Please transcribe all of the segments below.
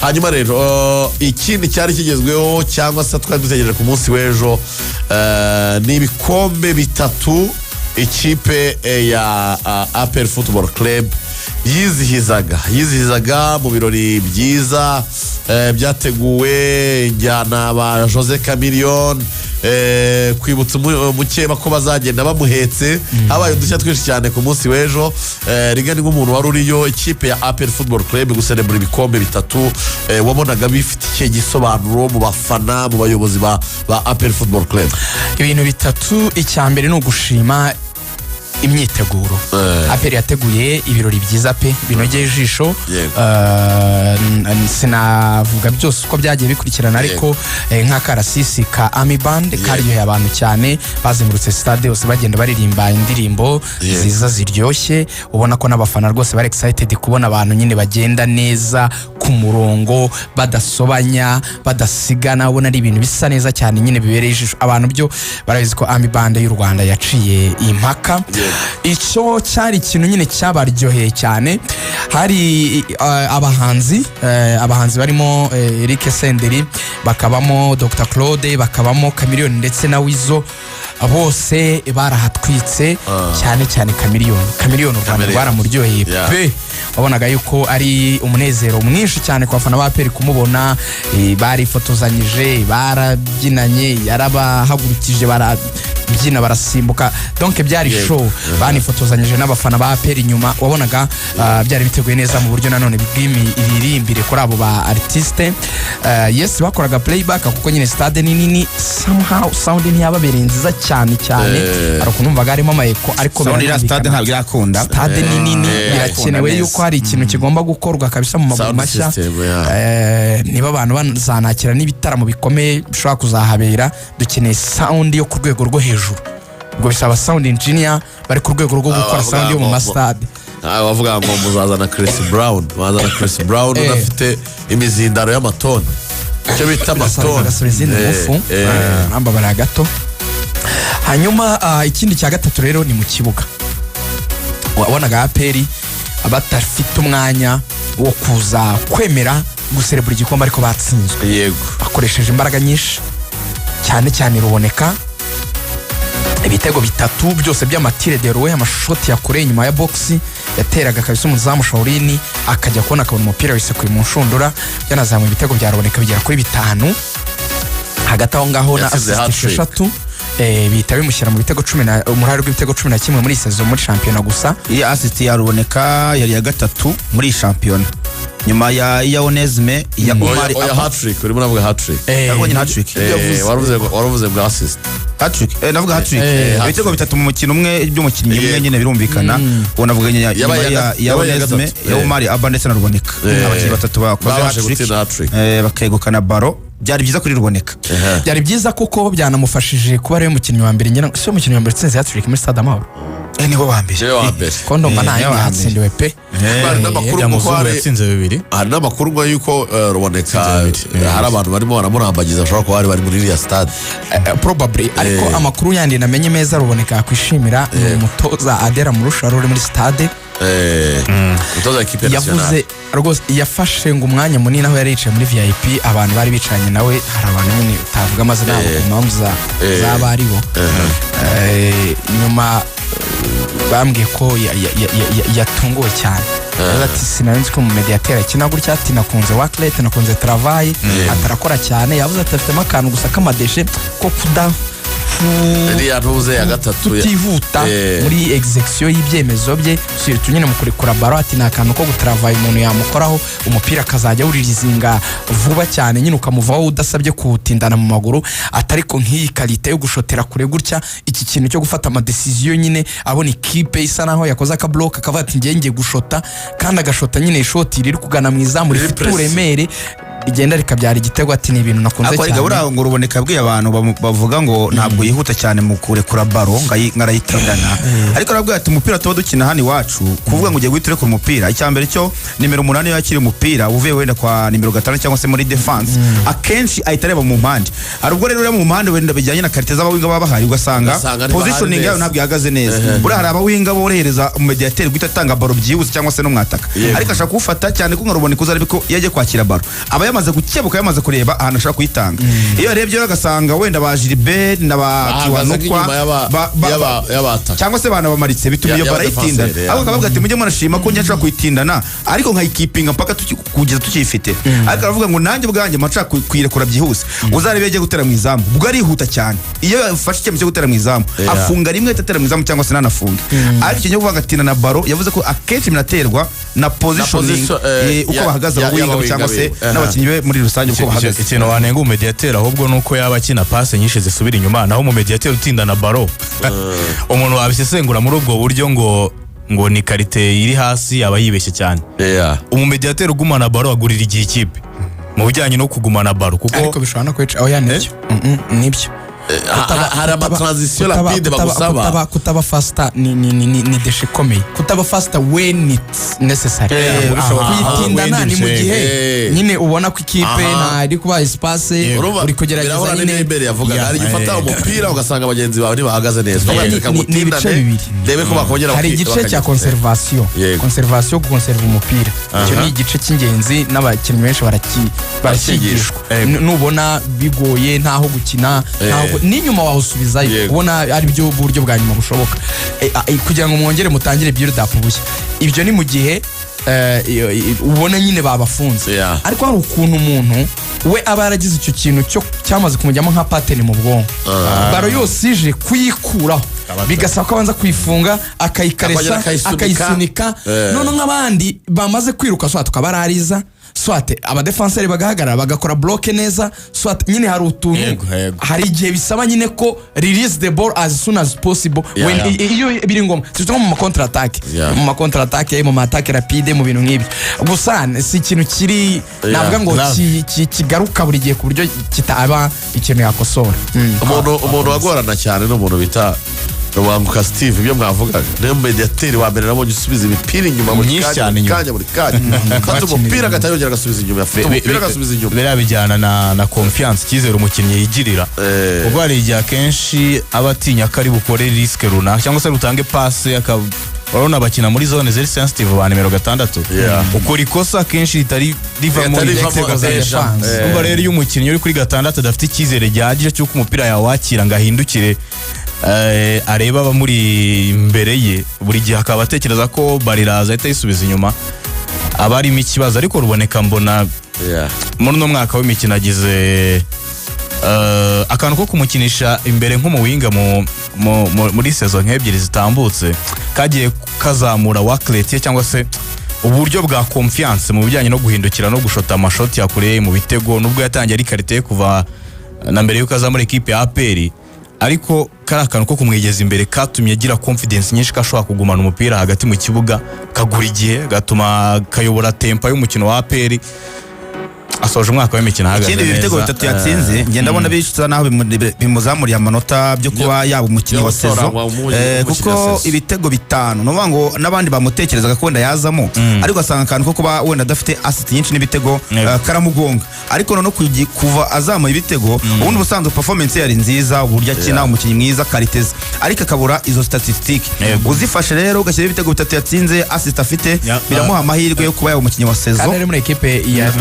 hanyuma rero ikindi cyari kigezweho cyangwa se twari dutegereje ku munsi w'ejo ni ibikombe bitatu ikipe ya APR Football Club yizihizaga mu birori byiza byateguwe njyana ba Jose Chameleone kwibutsa umukeba ko bazagenda bamuhetse habaye udushya twinshi cyane ku munsi w'ejo rigani nk'umuntu wari uriyo ikipe ya APR Football Club guserebura ibikombe bitatu wabonaga bifite icyo gisobanuro mu bafana mu bayobozi ba APR Football Club. Ibintu bitatu, icya mbere ni ugushima imyiteguro. APR yateguye ibirori byiza pe binogeye ijisho. Sinavuga byose uko byagiye bikurikirana ariko nk'akarasisi ka Army Band karyoheye abantu cyane, bazengurutse stade yose bagenda baririmba indirimbo ziza ziryoshye, ubona ko n'abafana rwose bari excited kubona abantu nyine bagenda neza ku murongo badasobanya badasigana, ubona ari ibintu bisa neza cyane nyine bibereye ijisho abantu. Byo barabizi ko Army Band y'u Rwanda yaciye impaka. Icyo cyari ikintu nyine cyabaryoheye cyane. Hari abahanzi barimo Eric Senderi, bakabamo Dr Claude, bakabamo Chameleone ndetse na Wizo, bose barahatwitse cyane cyane Chameleone u Rwanda rwaramuryoheye pe. Wabonaga yuko ari umunezero mwinshi cyane kwa bafana ba APR kumubona, barifotozanyije, barabyinanye, yarabahagurukije, barabyina, barasimbuka, donc byari show. Banifotozanyije n'abafana ba APR inyuma, wabonaga byari biteguye neza mu buryo nanone iririmbire kuri abo ba artiste. Yes, bakoraga playback kuko nyine stade nini, somehow sound ntiyababereye nziza cyane arakunumvaga harimo amayeko, ariko stade ntabwo irakunda. Stade nini birakenewe yuko hari ikintu kigomba gukorwa kabisa mu maguru mashya. Niba abantu bazanakira n'ibitaramo bikomeye bishobora kuzahabera, dukeneye sound yo ku rwego rwo hejuru. Ubwo bisaba sound engineer bari ku rwego rwo gukora sound yo mu mastade. Bavuga ngo muzazana Chris Brown unafite imizindaro y'amatoni, icyo bita amatoni namba bara gato. Hanyuma ikindi cya gatatu rero ni mu kibuga. Wabonaga APR abatafite umwanya wo kuza kwemera guserebura igikombe ariko batsinzwe. Yego, bakoresheje imbaraga nyinshi cyane ruboneka ibitego bitatu byose by'amatire de roue, amashoti ya kure inyuma ya box yateraga kabisa umuzamu Shaurini akajya kubona akabona umupira wese kuri mu nshundura, yanazamuye ibitego bya ruboneka bigera kuri 5. Hagati aho ngaho na assist 3 bihita bimushyira mu bitego 10 umurari w'ibitego 11 muri saison muri championnat gusa. Iyi assist ya ruboneka yari ya gatatu muri championnat nyuma ya Onesme ya Omar hat-trick. Urimo navuga hat-trick. Yabonye hat-trick. Waruvuze ngo assist hat-trick. Navuga hat-trick. Ibitego bitatu mu mukino umwe by'umukinnyi umwe nyine birumvikana. Ubona vuga ya Onesme ya Omar Abba ndetse na ruboneka. Abakinnyi batatu bakoze hat-trick bakegukana baro. Byari byiza kuri ruboneka. Byari byiza kuko byanamufashije kuba ari umukinnyi wa mbere nyine, si umukinnyi wa mbere tsinze hat-trick muri Stade Amahoro. Nibo bambere. Kondo mana yatsindiwe pe. Hari n'amakuru ngo yuko ruboneka hari abantu barimo baramurambagiza ashobora kuba bari muri iriya stade. Probably, ariko amakuru yandi namenye meza ruboneka kwishimira umutoza Adera Murusharo uri muri stade. Umutoza w'ikipe nationale yavuze rwose yafashe ngo umwanya munini aho yari yicaye muri VIP, abantu bari bicanye nawe, hari abantu nyine utavuga amazina yabo ku mpamvu z'abari bo. Nyuma bambwiye ko yatunguwe cyane. Ati sinanzi ko mu mediateur akina gutya, ati nakunze worklet, nakunze travail, atarakora cyane. Yavuze ati afite akantu gusa kamadeshe ko iriya ntuze ya gatatu tutihuta muri execution y'ibyemezo bye, surtout nyine mu kurekura baro. Ati nta kantu ko gutravaye umuntu yamukoraho umupira akazajya uririzinga vuba cyane nyine ukamuvaho udasabye kuwutindana mu maguru. Atariko nk'iyi kalite yo gushotera kure gutya, iki kintu cyo gufata ama decision nyine abona ikipe isa naho yakoze aka block akavuga ati ngiye gushota, kandi agashota nyine ishoti riri kugana mu izamu rifite uremere igenda rikabyara igitego ati ni ibintu nakunze cyane. Ariko ngo Ruboneka abwiye abantu bavuga ngo ntabwo yihuta cyane mu kurekura baro ngarayitindana. Ariko arabwira ati umupira tuba dukina hano iwacu kuvuga ngo ugiye guhita ku mupira. Icyambere cyo nimero 8 yakiri umupira uvuye wenda kwa nimero 5 cyangwa se muri defense akenshi ahita areba mu mpande. Arubwo rero mu mpande wenda bijyanye na karite z'abawinga baba bahari ugasanga positioning yayo ntabwo ihagaze neza. Buri hari abawinga borohereza umediateur guhita atanga baro byihuse cyangwa se no mwataka. Ariko ashaka kufata cyane ko Ruboneka uzarebe ko yaje kwakira baro. Aba yamaze gukebuka yamaze kureba ahantu ashaka kuyitanga. Iyo arebye agasanga wenda ba Gilbert na ba Kiwanukwa cyangwa se bana bamaritse bituma iyo barayitindana. Abo akavuga ati mujye murashima ko njya kuyitindana ariko nkayikipinga mpaka kugeza tukifite. Ariko aravuga ngo nanjye bwanjye macha kuyirekura byihuse. Uzarebe yaje gutera mu izamu ubwo arihuta cyane. Iyo afashe icyemezo cyo gutera mu izamu afunga rimwe atatera mu izamu cyangwa se nanafunga. Ariko icyo kuvuga ati na baro yavuze ko akenshi minaterwa na positioning uko bahagaze abawinga cyangwa se n'abakinnyi be muri rusange uko bahagaze. Ikintu wanenga umediateur ahubwo nuko yaba akina passe nyinshi zisubira inyuma naho umediateur utinda na baro umuntu wabisesengura muri ubwo buryo ngo ni karite iri hasi aba yibeshye cyane. Umumediateur ugumana baro agurira igihe ikipe mu bijyanye no kugumana baro kuko ariko bishobora no kwica aho yanibyo nibyo hari ama transition rapide bagusaba kutaba faster ni deshe komeye kutaba faster when it's necessary. Kuyitindana ni mu gihe nyine ubona ko ikipe ntari kuba espace uri kugerageza nyine imbere yavuga hari gifata umupira ugasanga abagenzi bawe ntibahagaze neza bagaka gutindane debe ko bakongera hari igice cya conservation gukonserva umupira icyo ni igice cy'ingenzi n'abakinnyi benshi barakigishwa nubona bigoye ntaho gukina n'inyuma wawusubizayo ubona ari byo buryo bwa nyuma bushoboka kugira ngo mwongere mutangire build up bushya. Ibyo ni mu gihe ubona nyine babafunze. Ariko hari ukuntu umuntu we aba yaragize icyo kintu cyo cyamaze kumujyamo nka pattern mu bwonko baro yose ije kuyikuraho bigasaba ko abanza kuyifunga akayikaresa akayisunika none nk'abandi bamaze kwiruka so tukabarariza swate abadefenseri bagahagarara bagakora block neza swate nyine hari utuntu hari igihe bisaba nyine ko release the ball as soon as possible when iyo biri ngombwa cyangwa mu counter attack mu attack rapide mu bintu nk'ibi gusa si ikintu kiri navuga ngo kigaruka buri gihe ku buryo kitaba ikintu yakosora. Umuntu wagorana cyane no muntu bita Rwanguka Steve ibyo mwavugaga niyo mediateur wa mbere nabonye usubiza imipira inyuma muri kanya kandi umupira gatayongera gasubiza inyuma umupira gasubiza inyuma bera bijyana na confiance kizera umukinnyi yigirira ubwo hari igihe akenshi abatinya kari bukore risk runaka cyangwa se rutange passe urabona bakina muri zone zeri sensitive ba nimero 6 ukora ikosa kenshi ritari riva muri defense. Ubwo rero iyo umukinnyi uri kuri 6 adafite icyizere gihagije cy'uko umupira yawakira ngahindukire areba abamuri imbere ye buri gihe akaba atekereza ko bariraza ahita yisubiza inyuma aba arimo ikibazo. Ariko Ruboneka mbona muri uno mwaka w'imikino agize akantu ko kumukinisha imbere nk'umuwinga muri sezo nk'ebyiri zitambutse kagiye kazamura workload cyangwa se uburyo bwa confiance mu bijyanye no guhindukira no gushota amashoti yakure mu bitego nubwo yatangiye ari karite kuva na mbere yuko azamura equipe ya APR ariko kari akantu ko kumwegeza imbere katumye agira confidence nyinshi ko ashobora kugumana umupira hagati mu kibuga kagura igihe gatuma kayobora tempo y'umukino wa APR asoje umwaka w'imikino ahagaze neza. Ikindi ibitego 3 yatsinze ngenda abona bishitsa naho bimuzamuriye amanota byo kuba yaba umukinnyi wa sezo kuko ibitego 5 no ngo nabandi bamutekerezaga ko wenda yazamo ariko asanga akantu ko kuba wenda adafite assist nyinshi n'ibitego karamugonga ariko no kuva azamuye ibitego ubundi busanzwe performance yari nziza uburyo akina umukinnyi mwiza kariteze ariko akabura izo statistique uzifashe rero ugashyira ibitego 3 yatsinze assist afite biramuha amahirwe yo kuba yaba umukinnyi wa sezo kandi muri equipe ya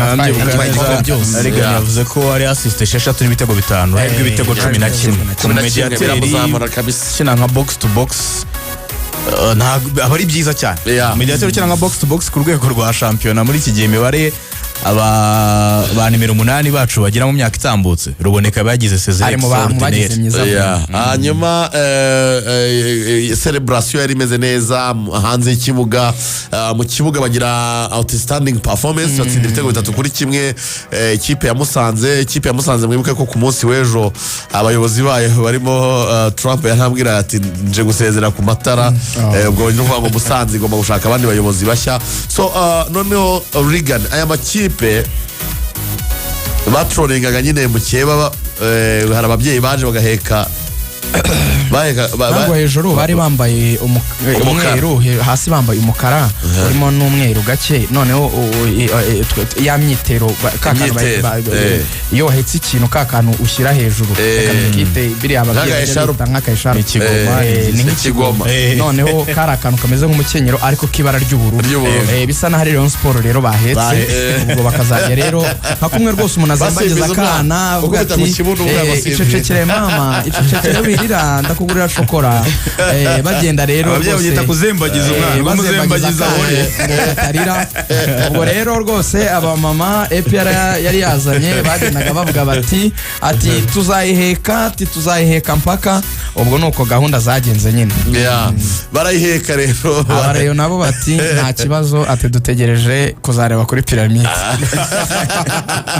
Arigan yavuze ko ari assist 6 n'ibitego 5 ariko ibitego 11 ku mediateur kina nka box to box aba ari byiza cyane. Mediateur kina nka box to box ku rwego rwa shampiyona muri iki gihe imibare ba nimero 8 bacu bagira mu myaka itambutse Ruboneka bagize Cezanne hanyuma celebration yari imeze neza hanze y'ikibuga mu kibuga bagira outstanding performance batsinda ibitego 3-1 ikipe ya Musanze mwibuke ko ku munsi w'ejo abayobozi bayo barimo Trump yarambwira ati nje gusezera ku matara ubwo n'uvuga ngo Musanze igomba gushaka abandi bayobozi bashya so noneho Regan aya makipe batroningaga nyine mu keba hari ababyeyi baje bagaheka ntabwo hejuru bari bambaye umweru hasi bambaye umukara urimo n'umweru gake noneho ya myitero iyo wahetse ikintu ka kantu ushyira hejuru biriya ababyeyi nk'akayisharu ni nk'ikigoma noneho kari akantu kameze nk'umukenyero ariko k'ibara ry'ubururu bisa n'aho ari Rayon Sport rero bahetse ubwo bakazajya rero nka kumwe rwose umuntu azambagiza akana avuga ati icecekere mama icecekere wirira ndakugurira shokora bagenda rero ababyeyi bagita kuzembagiza umwana bamuzembagiza atarira ubwo rero rwose abamama EPR yari yazanye bagendaga bavuga bati tuzayiheka mpaka ubwo nuko gahunda zagenze nyine barayiheka rero abareyo nabo bati nta kibazo dutegereje kuzareba kuri piramide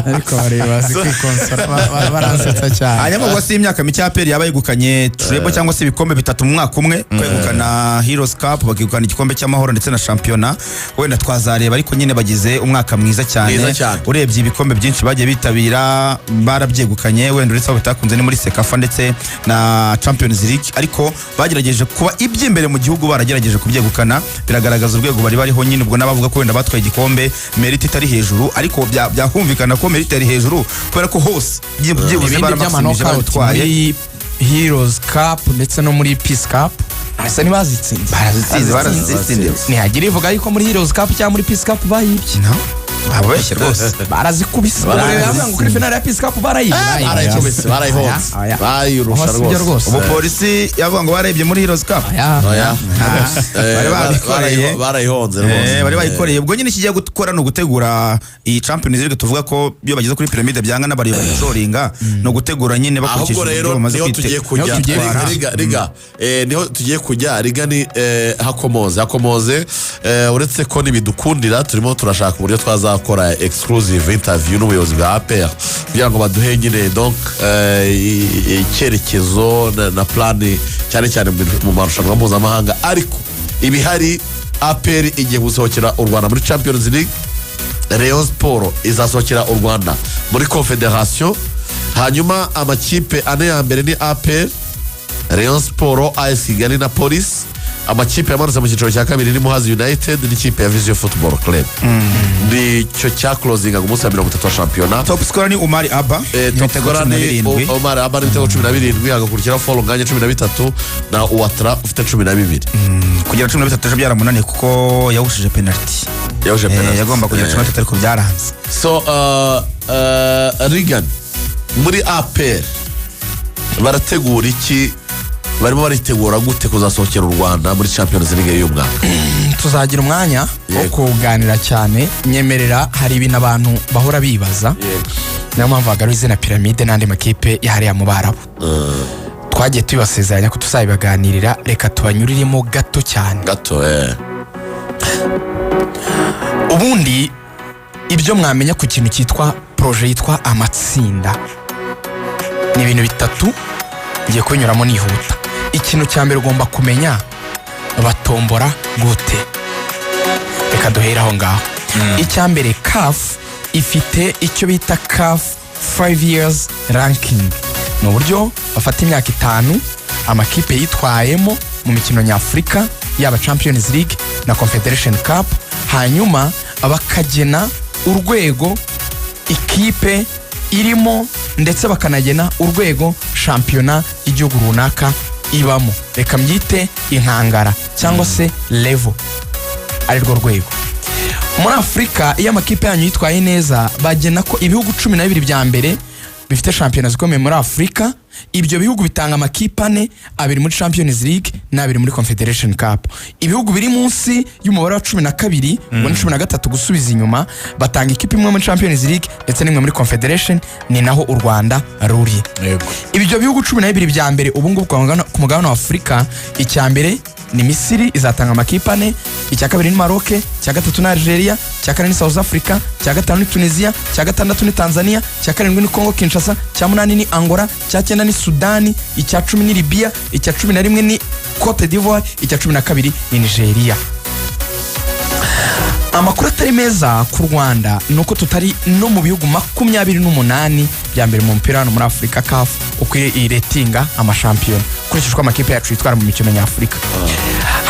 ariko bareba zikikonsora baransetsa cyane hanyuma ubwo si imyaka mike APR yabayegukanye turebo cyangwa se ibikombe 3 mu mwaka umwe kwegukana Heroes Cup bakegukana igikombe cy'amahoro ndetse na shampiyona wenda twazareba ariko nyine bagize umwaka mwiza cyane urebye ibikombe byinshi bagiye bitabira barabyegukanye wenda uretse abo batakunze ni muri Sekafa ndetse na Champions League ariko bagerageje kuba iby'imbere mu gihugu baragerageje kubyegukana biragaragaza urwego bari bariho nyine ubwo nabavuga ko wenda batwaye igikombe merite itari hejuru ariko byahumvikana ko merite ari hejuru kubera ko hose byibuze baramaximije batwaye Heroes Cup ndetse no muri Peace Cup asa ntibazitsinze barazitsinze ntihagira ivuga yuko muri Heroes Cup cyangwa muri Peace Cup bayibye ababeshye rwose barazikubise baravuga ngo kuri finale ya Peace Cup barayikubise barayihonze bayirusha rwose ubu polisi yavuga ngo barayibye muri Heroes Cup barayihonze rwose bari bayikoreye ubwo nyine kigiye gukora no gutegura iyi Champions League tuvuga ko iyo bageze kuri piramide byanga n'abari bajoringa no gutegura nyine bakurikije ibyo bamaze kwitega niho tugiye kujya riga ni hakomoze uretse ko nibidukundira turimo turashaka uburyo twazakora exclusive interview n'ubuyobozi bwa APR kugira ngo baduhe nyine donc icyerekezo na plan cyane cyane mu marushanwa mpuzamahanga ariko ibihari APR igiye gusohokera u Rwanda muri Champions League Rayon Sport izasohokera u Rwanda muri Confederation hanyuma amakipe ane ya mbere ni APR Rayon Sport AS Kigali na Police amakipe yamanutse mu cyiciro cya kabiri ni Muhazi United n'ikipe ya Vision Football Club nicyo cya closing ku munsi wa 30 wa shampiyona top scorer ni Omar Abba top scorer ni Omar Abba n'ibitego 17 hagakurikira Fall Nganye 13 na Uwatra ufite 12 kugira 13 byaramunaniye kuko yawushije penalty yagomba kugira 13 ariko byaranze so Regan muri APR barategura iki barimo baritegura gute kuzasohokera u Rwanda muri Champions League y'uyu mwaka tuzagira umwanya wo kuganira cyane nyemerera hari ibintu abantu bahora bibaza niyo mpamvu hagaruye izina piramide n'andi makipe yahariya mu Barabu twagiye tubasezeranya ko tuzabibaganirira reka tubanyuriremo gato cyane ubundi ibyo mwamenya ku kintu cyitwa projet yitwa amatsinda ni ibintu bitatu ngiye kubinyuramo nihuta ikintu cya mbere ugomba kumenya batombora gute reka duhera aho ngaho icya mbere CAF ifite icyo bita CAF 5 years ranking ni uburyo bafata imyaka 5 amakipe yitwayemo mu mikino nyafurika yaba Champions League na Confederation Cup hanyuma bakagena urwego ikipe irimo ndetse bakanagena urwego shampiyona y'igihugu runaka ibamo reka mbyite inkangara cyangwa se level ari rwo rwego muri Afurika iyo amakipe yanyu yitwaye neza bagena ko ibihugu 12 bya mbere bifite shampiyona zikomeye muri Afurika ibyo bihugu bitanga amakipe 4 abiri muri Champions League n'abiri muri Confederation Cup ibihugu biri munsi y'umubare wa 12 ngo ni 13 gusubiza inyuma batanga ikipe imwe muri Champions League ndetse n'imwe muri Confederation ni naho u Rwanda ruri ibyo bihugu 12 bya mbere ubu ngubu ku mugabane wa Afurika icya mbere ni Misiri izatanga amakipe 4 icya kabiri ni Maroc icya gatatu ni Algeria icya kane ni South Africa icya gatanu ni Tunisia icya gatandatu ni Tanzania icya karindwi ni Congo Kinshasa icya munani ni Angola icya cyenda ni Sudani icya 10 ni Libya icya 11 ni Cote d'Ivoire icya 12 ni Nigeria amakuru atari meza ku Rwanda nuko tutari no mu bihugu 28 bya mbere mu mupira hano muri Afrika CAF ukwiriye iretinga amashampiyona kurikishwa amakipe yacu yitwara mu mikino nyafurika.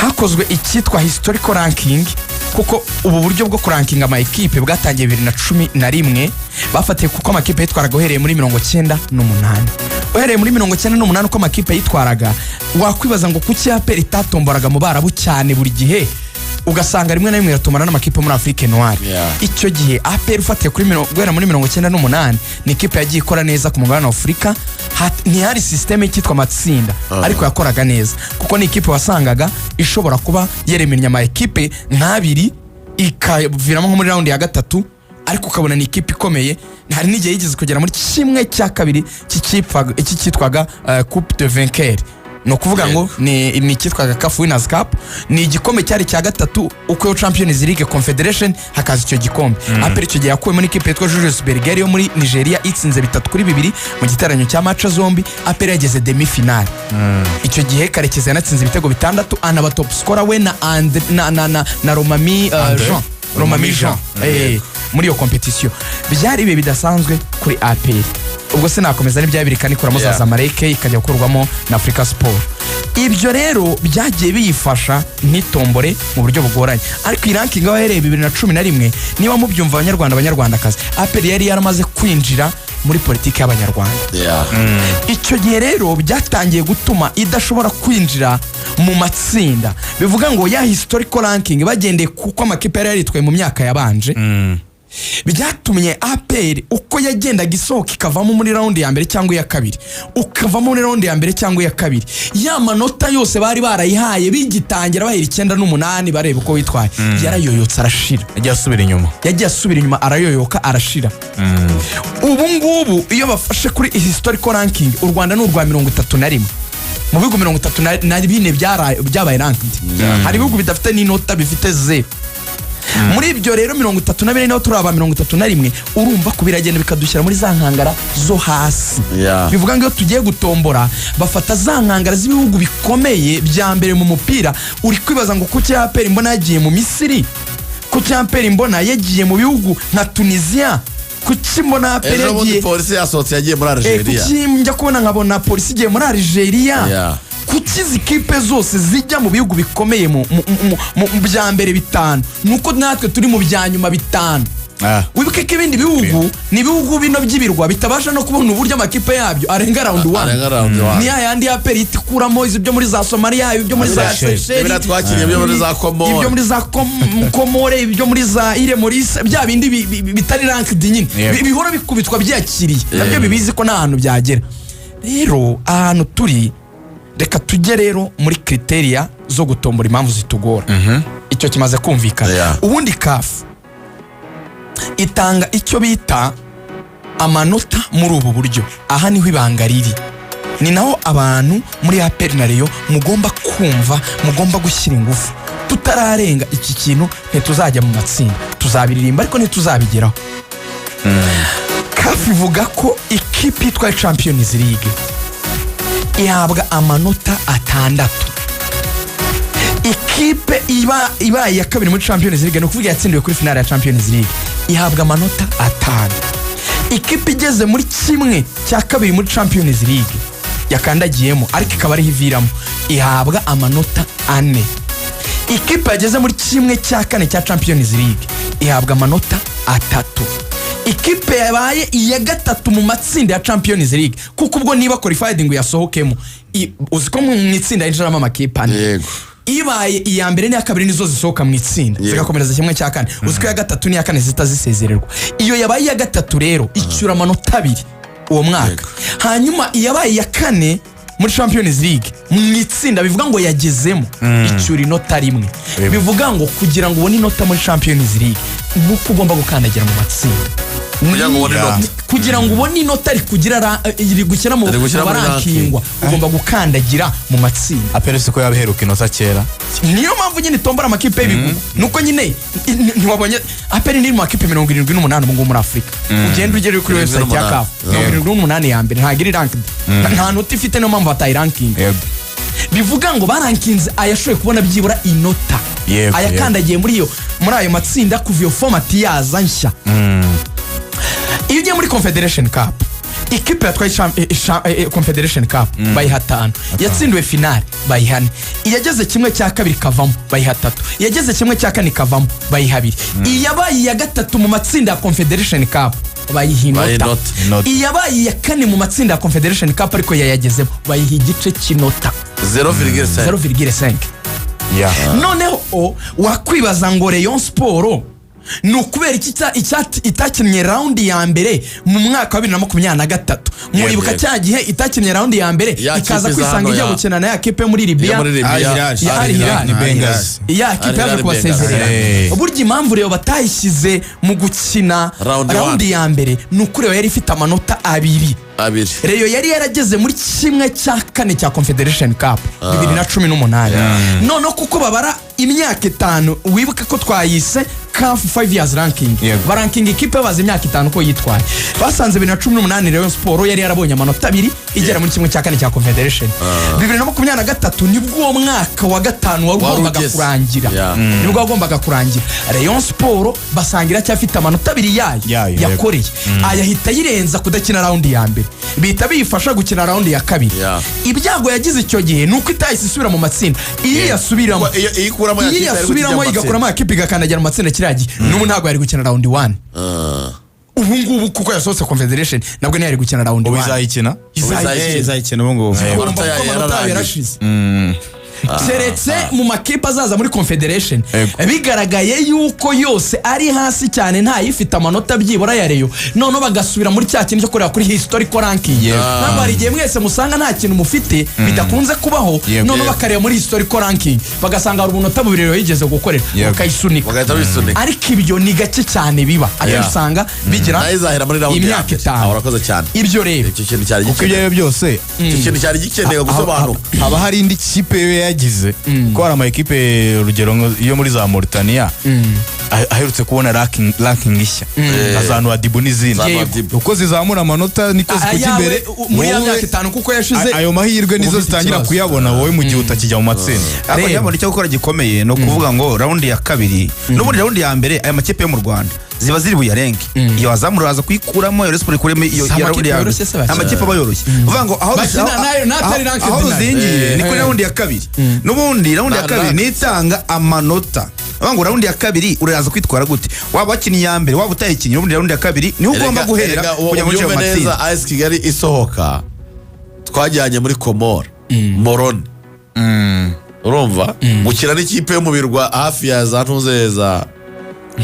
Hakozwe icyitwa historical ranking kuko ubu buryo bwo kurankinga ama equipe bwatangiye 2011 bafatiye kuko amakipe yitwaraga uhereye muri 98 uhereye muri 98 uko amakipe yitwaraga wakwibaza ngo kuki APR itatomboraga mu Barabu cyane buri gihe ugasanga rimwe na rimwe yatomana n'amakipe muri Afrique Noire. Icyo gihe APR ufatiye kuri guhera muri 98 ni ikipe yagiye ikora neza ku mugabane wa Afrika. Ntihari systeme cyitwa amatsinda ariko yakoraga neza kuko ni ikipe wasangaga ishobora kuba yeremenya ama equipe nk'abiri ikaviramo nko muri round ya gatatu ariko ukabona ni ikipe ikomeye. Hari n'igihe yigeze kugera muri kimwe cya kabiri cyitwaga Coupe de Vainqueur, no kuvuga ngo ni cyitwaga CAF Winners Cup, ni igikombe cyari cya gatatu uko Champions League Confederation hakaza icyo gikombe. APR icyo gihe yakuwe muri ikipe yitwa Julius Berger yo muri Nigeria itsinze 3-2 mu gitaranyo cya match zombi. APR yageze demi final. Icyo gihe Karekezi yanatsinze ibitego 6 anaba top scorer we na Romami Jean muri iyo competition. Byari ibe bidasanzwe kuri APR. Ubwo se nakomeza n'ibyabirika nikuramo za Zamalek ikajya gukorwamo na Africa Sport. Ibyo rero byagiye biyifasha ntitombore mu buryo bugoranye. Ariko iranking abahereye 2011 niba mubyumva abanyarwandakazi APR yari yaramaze kwinjira muri politiki y'abanyarwanda. Icyo gihe rero byatangiye gutuma idashobora kwinjira mu matsinda. Bivuga ngo ya historical ranking bagendeye kuko amakipe yari yaritwaye mu myaka yabanje. Byatumye APR uko yagendaga isohoka ikavamo muri round ya mbere cyangwa ya kabiri ukavamo muri round ya mbere cyangwa ya kabiri ya manota yose bari barayihaye bigitangira bahera 9-8 bareba uko witwaye yarayoyotse arashira. Yagiye asubira inyuma arayoyoka arashira. Ubu ngubu iyo bafashe kuri historical ranking u Rwanda n'u Rwanda 31 mu bihugu 34 byabaye ranked. Hari ibihugu bidafite n'inota bifite 0. Muri ibyo rero 32 naho turaba 31 urumva kubiragenda bikadushyira muri za nkangara zo hasi. Bivuga ngo tugiye gutombora bafata za nkangara z'ibihugu bikomeye bya mbere mu mupira. Uri kwibaza ngo kuki APR mbona yagiye mu Misiri, kuki APR mbona yagiye mu bihugu nka Tunisia, kuki mbona APR yagiye polisi yasohotse yagiye muri Algeria, kuki njya kubona nkabona polisi igiye muri Algeria. Kuki zikipe zose zijya mu bihugu bikomeye mu bya mbere 5 nuko natwe turi mu bya nyuma 5. Wibuke ko ibindi bihugu ni bihugu bino by'ibirwa bitabasha no kubona uburyo amakipe yabyo arenga round 1. Ni yandi APR itikuramo izo byo muri za Somalia, ibyo muri za Seychelles, twakiriye byo muri za Comore, ibyo muri za Comore, ibyo muri za Ile Maurice, bya bindi bitari ranked nyine bihora bikubitwa byakiriye nabyo bibizi ko nta hantu byagera. Rero ahantu turi reka tujye rero muri criteria zo gutombora impamvu zitugora. Icyo kimaze kumvikana. Ubundi CAF itanga icyo bita amanota muri ubu buryo. Aha niho ibanga riri. Ni naho abantu muri APR na Rayon mugomba kumva, mugomba gushyira ingufu. Tutararenga iki kintu ntituzajya mu matsinda, tuzabiririmba ariko ntituzabigeraho. CAF ivuga ko ikipe yitwa Champions League ihabwa amanota 6. Ikipe iba ya kabiri muri Champions League no kuvuga yatsindiwe kuri finale ya Champions League ihabwa amanota 5. Ikipe igeze muri kimwe cya kabiri muri Champions League yakandagiyemo ariko ikaba ari hiviramo ihabwa amanota 4. Ikipe yageze muri kimwe cya kane cya Champions League ihabwa amanota 3. Ikipe yabaye iya gatatu mu matsinda ya Champions League kuko ubwo niba qualified ngo yasohokemo uziko mu itsinda yinjiramo amakipe 4. Ibaye iya mbere ni ya kabiri nizo zisohoka mu itsinda zigakomereza kimwe cya kane. Uziko ya gatatu ni ya kane zitazisezererwa. Iyo yabaye ya gatatu rero icyura amanota 2 uwo mwaka. Hanyuma iyabaye ya kane muri Champions League mu itsinda bivuga ngo yagezemo icyura inota 1. Bivuga ngo kugira ngo ubone inota muri Champions League nuko ugomba gukandagira mu matsinda. Kugira ngo ubone inota iri gukina mu barankingwa ugomba gukandagira mu matsinda. APR siko yabeheruka inota kera. Niyo mpamvu nyine tombora amakipe y'ibihugu nuko nyine ntiwabonye APR ni mu makipe 78 mu muri Afrika. Ugenda ugere kuri website ya CAF 78 ya mbere nta giri ranked, nta nota ifite no mpamvu batayi ranking. bivuga ngo barankinze ayashoboye kubona byibura inota ayakandagiye muri ayo matsinda kuva iyo format yaza nshya. Iyo ugiye muri Confederation Cup, ikipe yatwaye Confederation Cup bayiha 5, yatsindiwe finale bayiha 4, iyageze kimwe cya kabiri kavamo bayiha 3, iyageze kimwe cya kane kavamo bayiha 2, iyabaye ya gatatu mu matsinda ya Confederation Cup bayiha inota, iyabaye ya kane mu matsinda ya Confederation Cup ariko yayagezemo bayiha igice cy'inota 0.5. Noneho wakwibaza ngo Rayon Sport ni ukubera itakinnye round ya mbere mu mwaka wa 2023. Muribuka cya gihe itakinnye round ya mbere ikaza kwisanga ijya gukina na ya kipe muri Libya ya Al-Hilal ya kipe yaje kubasezerera. Burya impamvu rero batayishyize mu gukina round ya mbere ni ukuri yari ifite amanota 2. Reyo yari yarageze muri kimwe cya kane cya Confederation Cup 2018. None kuko babara imyaka 5, wibuka ko twayise CAF 5 years ranking, baranking ikipe bazi imyaka 5 ko yitwaye. Basanze 2018 Rayon Sport yari yarabonye amanota 2 igera muri kimwe cya kane cya Confederation. 2023 nibwo uwo mwaka wa 5 wagombaga kurangira. Nibwo wagombaga kurangira. Rayon Sport basangira cyafite amanota 2 yayo yakoreye. Ayahita yirenza kudakina round ya mbere. Bita bifasha gukina round ya kabiri. Ibyago yagize icyo gihe nuko itahise isubira mu matsinda. Iyo yasubiramo igakuramo ikipe igakandagira mu matsinda kiragi, n'ubu ntabwo yari gukina round 1. Ubu ngubu kuko yasohotse Confederation nabwo ntiyari gukina round 1. Izayikina ubu ngubu. Keretse mu makipe azaza muri Confederation bigaragaye yuko yose ari hasi cyane nta yifite amanota byibura ya Rayon, none bagasubira muri cya kintu cyo kureba kuri historical ranking. Ntabwo ari gihe mwese musanga nta kintu mufite bidakunze kubaho, none bakareba muri historical ranking bagasanga hari umunota 2 Rayon yigeze gukorera bakayisunika. Ariko ibyo ni gake cyane biba, ayo usanga bigira imyaka 5. Urakoze cyane. Ibyo rero icyo kintu cyari gikenewe byose, icyo kintu cyari gikenewe gusobanuka. Haba hari indi kipe yagize ko hari ama ekipe urugero iyo muri za Mauritania aherutse kubona ranking ishya azanu Adibu n'izindi uko zizamura amanota niko zikujya imbere muri ya myaka 5 kuko yashize ayo mahirwe nizo zitangira kuyabona wowe mu gihe utakijya mu matsinda. Ariko yabona icyo gukora gikomeye no kuvuga ngo round ya kabiri n'ubundi round ya mbere aya makipe yo mu Rwanda ziba ziri buyarenge. Iyo azamura aza kuyikuramo iyo Sport ikuremo iyo round ya amakipe abayoroshye uvuga ngo aho ruzingiye ni kuri round ya kabiri. N'ubundi round ya kabiri nitanga amanota. Abango round ya kabiri uraza kwitwara gute? Waba wakini ya mbere waba utayikinye n'ubundi round ya kabiri ni ugomba guhera kujya muri cyo matsinda. AS Kigali isohoka twajyanye muri Komora Moroni. Urumva gukina n'ikipe yo mu birwa hafi ya za Ntuzeza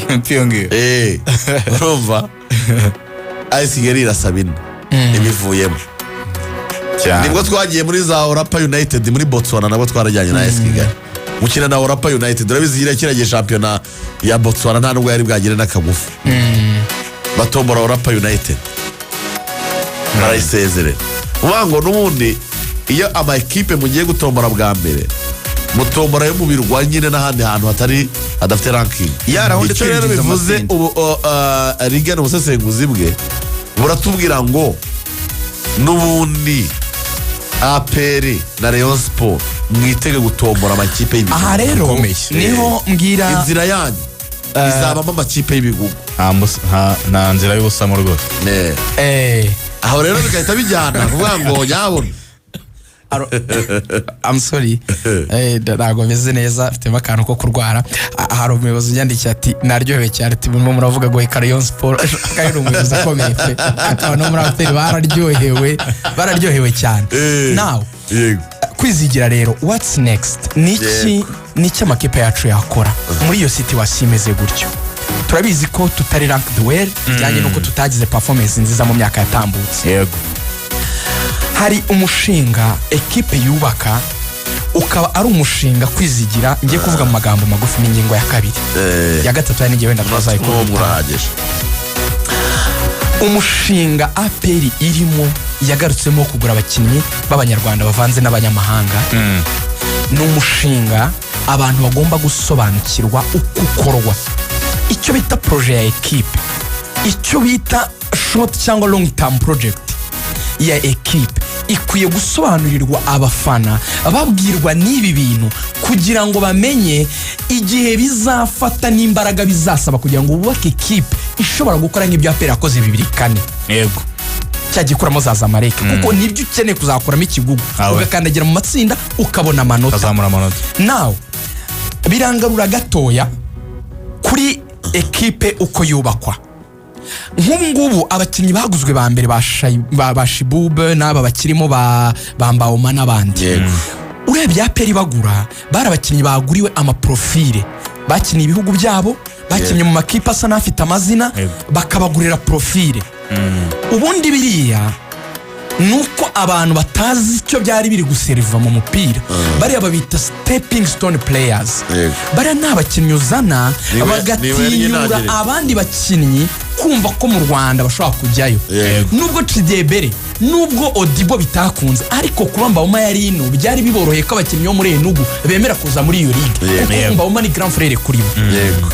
Mpiyonge. Urumva AS Kigali irasabina ibivuyemo. Nibwo twagiye muri za Orapa United muri Botswana nabo twarajyanye na AS Kigali gukina na Orapa United. Urabizi kiragiye championa ya Botswana nta nubwo yari bwagire n'akagufu. Batombora Orapa United barayisezerera. Ubango n'ubundi iyo ama equipe mugiye gutombora bwa mbere mutombora yo mu birwa nyine n'ahandi hantu hatari adafite ranking. Icyo rero bivuze Rigana ubusesenguzi bwe buratubwira ngo n'ubundi APR na Rayon Sport mwitege gutombora amakipe y'ibigugu. Aha rero niho mbwira inzira yanyu izabamo amakipe y'ibigugu nta nzira y'ubusamo rwose. Aho rero bigahita bijyana kuvuga ngo nyabona I'm sorry ntabwo meze neza mfitemo akantu ko kurwara. Hari umuyobozi unyandikiye ati naryohewe cyane ati murimo muravuga ngo Rayon Sport kandi umuyobozi akomeye pe akaba no muri APR bararyohewe cyane. Now kwizigira rero what's next niki amakipe yacu yakora muri iyo situation imeze gutyo. Turabizi ko tutari ranked well bijyanye nuko tutagize performance nziza mu myaka yatambutse. Yego hari umushinga ekipe yubaka ukaba ari umushinga kwizigira. Ngiye kuvuga mu magambo magufi n'ingingo ya kabiri ya gatatu n'igihe wenda twazayikurahageje. Umushinga APR irimo yagarutsemo kugura abakinnyi b'abanyarwanda bavanze n'abanyamahanga. Ni umushinga abantu bagomba gusobanukirwa uko ukorwa, icyo bita projet ya ekipe, icyo bita short cyangwa long term project ya ekipe. ikwiye gusobanurirwa abafana babwirwa n'ibi bintu kugira ngo bamenye igihe bizafata n'imbaraga bizasaba kugira ngo bubake ikipe ishobora gukora nk'ibyo APR yakoze 2-4 yego cyagikuramo za Zamalek kuko nibyo ukeneye kuzakuramo ikigugu ugakandagira mu matsinda ukabona amanota kazamura amanota now birangarura gatoya kuri ekipe uko yubakwa nk'ubu ngubu abakinnyi baguzwe ba mbere ba Shibube n'aba bakirimo ba Mbaoma n'abandi urebye APR bagura bari abakinnyi baguriwe amaprofile bakiniye ibihugu byabo bakinnye mu makipe asa n'afite amazina bakabagurira profile ubundi biriya nuko abantu batazi icyo byari biri guseriva mu mupira bariya babita stepping stone players bariya ni abakinnyi uzana bagatinyura abandi bakinnyi kumva ko mu Rwanda bashobora kujyayo nubwo Cidebere nubwo Odibo bitakunze ariko kuba Mbaoma yari ino byari biboroheye ko abakinnyi bo muri Enugu bemera kuza muri iyo ligue kuko Mbaoma ni grand frère kuri bo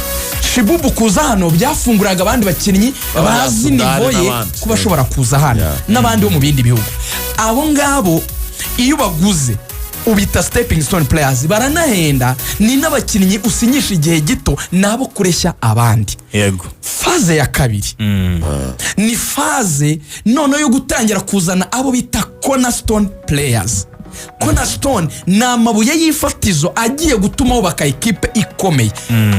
Shibubu kuza hano byafunguraga abandi bakinnyi bazi nivoye kuba bashobora kuza hano n'abandi bo mu bindi bihugu abo ngabo iyo baguze ubita stepping stone players baranahenda ni n'abakinnyi usinyisha igihe gito nabo kureshya abandi yego faze ya kabiri ni faze none yo gutangira kuzana abo bita cornerstone players Cornerstone ni amabuye y'ifatizo agiye gutuma wubaka ikipe ikomeye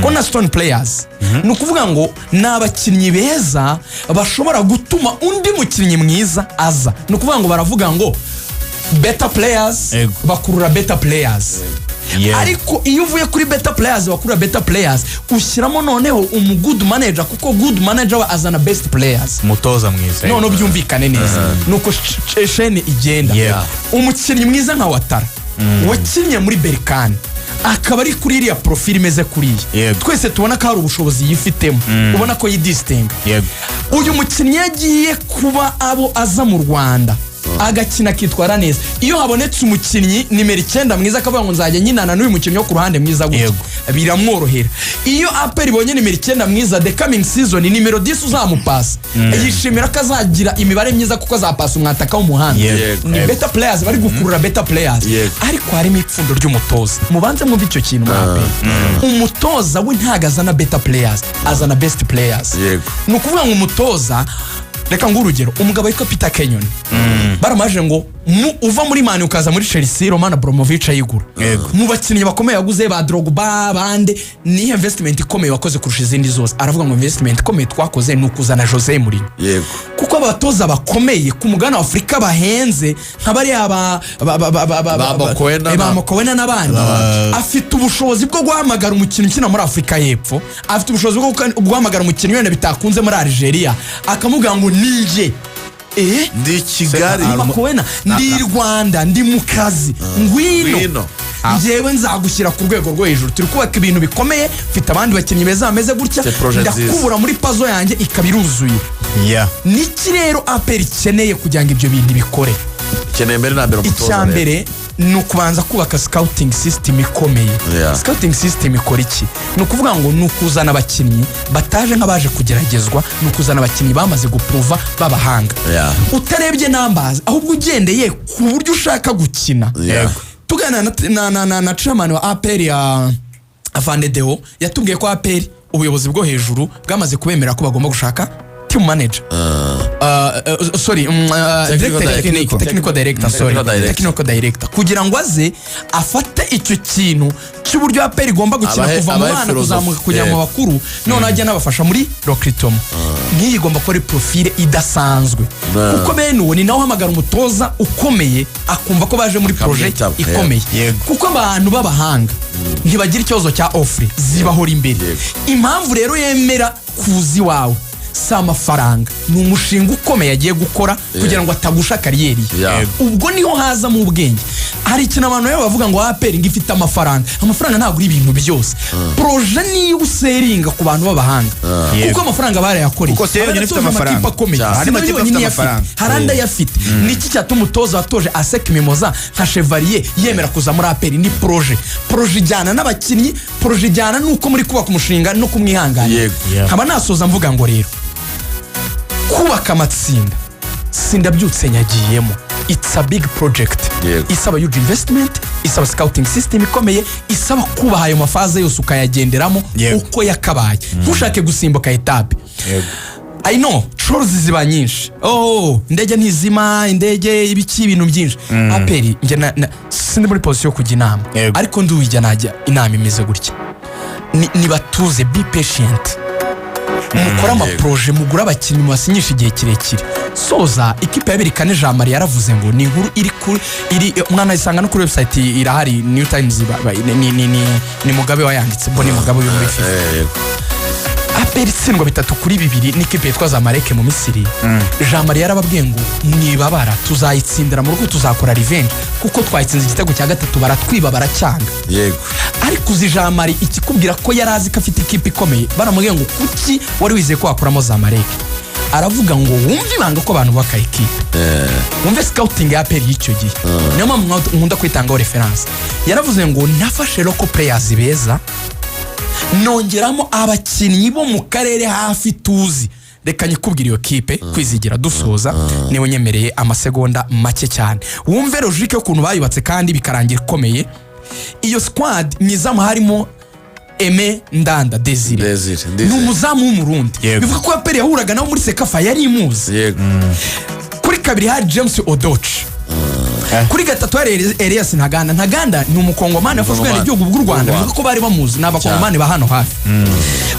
Cornerstone players ni ukuvuga ngo ni abakinnyi beza bashobora gutuma undi mukinnyi mwiza aza ni ukuvuga ngo baravuga ngo better players bakurura better players ariko iyo uvuye kuri better players bakurura better players ushyiramo noneho good manager kuko good manager azana best players mutoza mwiza none byumvikane neza nuko shene igenda umukinnyi mwiza nka Watara wakinnye muri Berkane akaba ari kuri iriya profile imeze kuriya twese tubona ko hari ubushobozi yifitemo ubona ko yidistinga uyu mukinnyi yagiye kuba abo aza mu Rwanda agakina kitwara neza iyo habonetse umukinnyi nimero 9 mwiza akavuga ngo nzajya nyinana n'uyu mukinnyi wo ku ruhande mwiza gutya biramworohera iyo APR ibonye nimero 9 mwiza the coming season nimero 10 uzamupasa yishimira ko azagira imibare myiza kuko azapasa umwataka w'umuhanda ni better players bari gukurura better players ariko harimo ipfundo ry'umutoza mubanze mwumva icyo kintu mu APR umutoza we ntagazana better players azana best players ni ukuvuga ngo umutoza reka ngurugero umugabo witwa Peter Kenyon baramaje ngo uva muri Man ukaza muri Chelsea Roman Abramovich ayigura mu bakinnyi bakomeye yaguze ba Drogba bande ni investment ikomeye wakoze kurusha izindi zose aravuga ngo investment ikomeye twakoze nukuzana Jose Mourinho kuko abatoza bakomeye ku mugana wa Afrika bahenze nk'abari aba Mokoena n'abandi afite ubushobozi bwo guhamagara umukinnyi ukina muri Afrika y'Epfo afite ubushobozi bwo guhamagara umukinnyi wenda bitakunze muri Algeria akamuga ngo nije ndi Kigali Mokoena ndi Rwanda ndi mu kazi ngwino njyewe nzagushyira ku rwego rwo hejuru turi kubaka ibintu bikomeye mfite abandi bakinnyi beza bameze gutya ndakubura muri pazo yanjye ikabiruzuye niki rero APR ikeneye kugira ngo ibyo bintu bikore icyambere ni ukubanza kubaka scouting system ikomeye scouting system ikora iki ni ukuvuga ngo ni ukuzana abakinnyi bataje nk'abaje kugeragezwa ni ukuzana abakinnyi bamaze guprova babahanga utarebye nambazi ahubwo ugendeye ku buryo ushaka gukina tugana na chairman wa APR ya Vandedeo yatubwiye ko APR ubuyobozi bwo hejuru bwamaze kubemera ko bagomba gushaka team manager technical director kugira ngo aze afate icyo kintu cy'uburyo APR igomba gukina kuva mu bana kuzamuka kujya mu bakuru none ajya nabafasha muri recruitment nk'iyi igomba ko ari profile idasanzwe kuko bene uwo ni nawe hamagara umutoza ukomeye akumva ko baje muri project ikomeye kuko abantu babahanga ntibagira ikibazo cya offre zibahora imbere impamvu rero yemera kuzi wawe sama faranga ni umushinga ukomeye agiye gukora kugira ngo atagusha kariyeri ubwo niho haza mu ubwenge hari ikintu abantu rero bavuga ngo APR ngifite amafaranga ntabwo ari ibintu byose proje niyo useringa ku bantu babahanga kuko amafaranga barayakoreye kuko sero nyine ifite amafaranga hari amakipe afite amafaranga haranda yafite niki cyatuma umutoza watoje Asec Mimoza nka Chevalier yemera kuza muri APR ni proje ijyana n'abakinnyi proje ijyana nuko muri kubaka umushinga no kumwihangana nkaba nasoza mvuga ngo rero kubaka amatsinda sindabyutse nyagiyemo it's a big project isaba huge investment, isaba scouting system ikomeye, isaba kubaha ayo mafaze yose ukayagenderamo uko yakabaye, ntushake gusimbuka etape. I know chores ziba nyinshi, indege ntizima, indege ibiki ibintu byinshi. Aperi nge sindi muri position kujya inama, ariko nduwijya najya inama imeze gutya, nibatuze, be patient, mukora amaproje, mugura abakinnyi, mubasinyisha igihe kirekire. Soza ikipe ya Berikane Jean Marie yaravuze ngo ni inkuru iri mwana isanga no kuri website irahari, New Times ni Mugabe wayanditse, Boni Mugabe yo muri FIFA. Aperi tsindwa 3-2 n'ikipe yitwa Zamalek mu Misiri. Jean Marie yarababwiye ngo mwibabara tuzayitsindira mu rugo, tuzakora revenge kuko twayitsinze igitego cya gatatu baratwiba baracyanga. Ariko uzi Jean Marie ikikubwira ko yarazi ko afite ikipe ikomeye, baramubwiye ngo kuki wari wizeye ko wakuramo Zamalek. Aravuga ngo wumve ibanga ko abantu baka ikipe, wumve scouting ya Aperi y'icyo gihe. Niyo mpamvu nkunda kwitangaho reference. Yaravuze ngo nafashe local players beza, nongeramo abakinnyi bo mu karere hafi tuzi. Reka nyikubwira iyo kipe kwizigira dusoza, niwe nyemereye amasegonda make cyane. Wumve logique yo kuntu bayubatse kandi bikarangira ikomeye. Iyo squad nizamu harimo Aime Ndanda Desire, n'umuzamu w'umurundi. Bivuga ko Aperi yahuraga nawe muri Sekafa yari imuzi. Kuri kabiri hari James Odochi, kuri gatatu hari Elias Ntaganda ni umukongomani wafashwe n'igihugu bw'u Rwanda. Bivuga ko bari bamuzi, n'abakongomani ba hano hafi.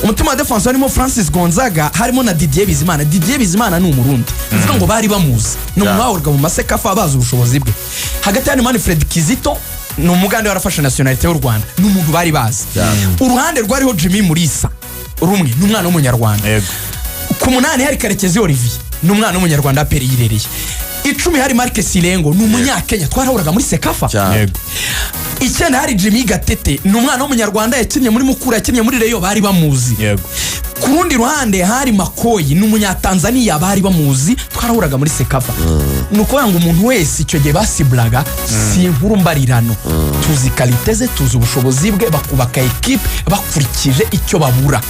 Umutima wa defense harimo Francis Gonzaga, harimo na Didier Bizimana ni umurundi. Bivuga ngo bari bamuzi, ni umuntu wahurwa mu Masekafa bazi ubushobozi bwe. Hagati hari Manfred Kizito, ni umugande warafashe nationalite y'u Rwanda, ni umuntu bari bazi. Uruhande rwariho Jimmy Mulisa, rumwe ni umwana w'umunyarwanda. Ku munani hari Karekezi Olivier, ni umwana w'umunyarwanda Aperi yirereye. 10 hari Mark Silengo, ni umunyakenya twarahuraga muri Sekafa. 9 hari Jimmy Gatete, ni umwana w'umunyarwanda yakinnye muri Mukura, yakinnye muri Rayon, bari bamuzi. Ku rundi ruhande hari Makoyi, ni umunyatanzania, bari bamuzi, twarahuraga muri Sekafa. Nuko ngo umuntu wese icyo gihe basiblaga si inkuru mbarirano, tuzi qualité ze, tuzi ubushobozi bwe, bakubaka equipe bakurikije icyo babura.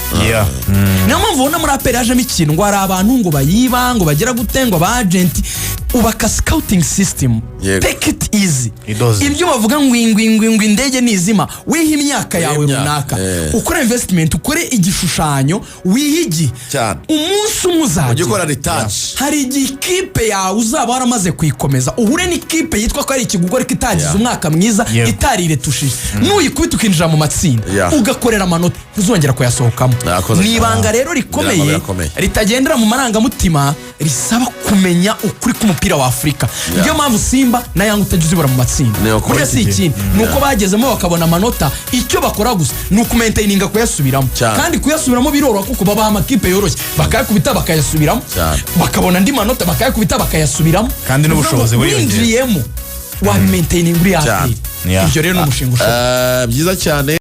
Niyo mpamvu ubona muri Aperi hajemo ikintu ngo hari abantu ngo bayiba, ngo bagera gutenga ba agent. Ubaka scouting system, take it easy. Ibyo bavuga ngo indege nizima, wiha imyaka yawe runaka, ukora investment, ukore igishushanyo, wihigi umunsi umuzajya ukora retouch. Hari ikipe yawe uzaba waramaze kuyikomeza, uhure n'ikipe yitwa ko ari ikigugore kitagize umwaka mwiza, itarire tushije, nuyikubita ukinjira mu matsinda ugakorera amanota, uzongera kuyasohokamo. Nibanga rero rikomeye ritagendera mu marangamutima, risaba kumenya ukuri k'umupira wa Afrika. Niyo mpamvu Simba na Yanga utajuzibura mu matsinda. Kuri si ikindi nuko bagezemo bakabona amanota, icyo bakora gusa nuko maintaininga kuyasubiramo, kandi kuyasubiramo biroroha kuko baba amakipe yoroshye, bakayakubita bakayasubiramo, bakabona andi manota bakayakubita bakayasubiramo, kandi n'ubushobozi buriyongera wa maintaining uri Aperi. Ibyo rero n'umushinga byiza cyane.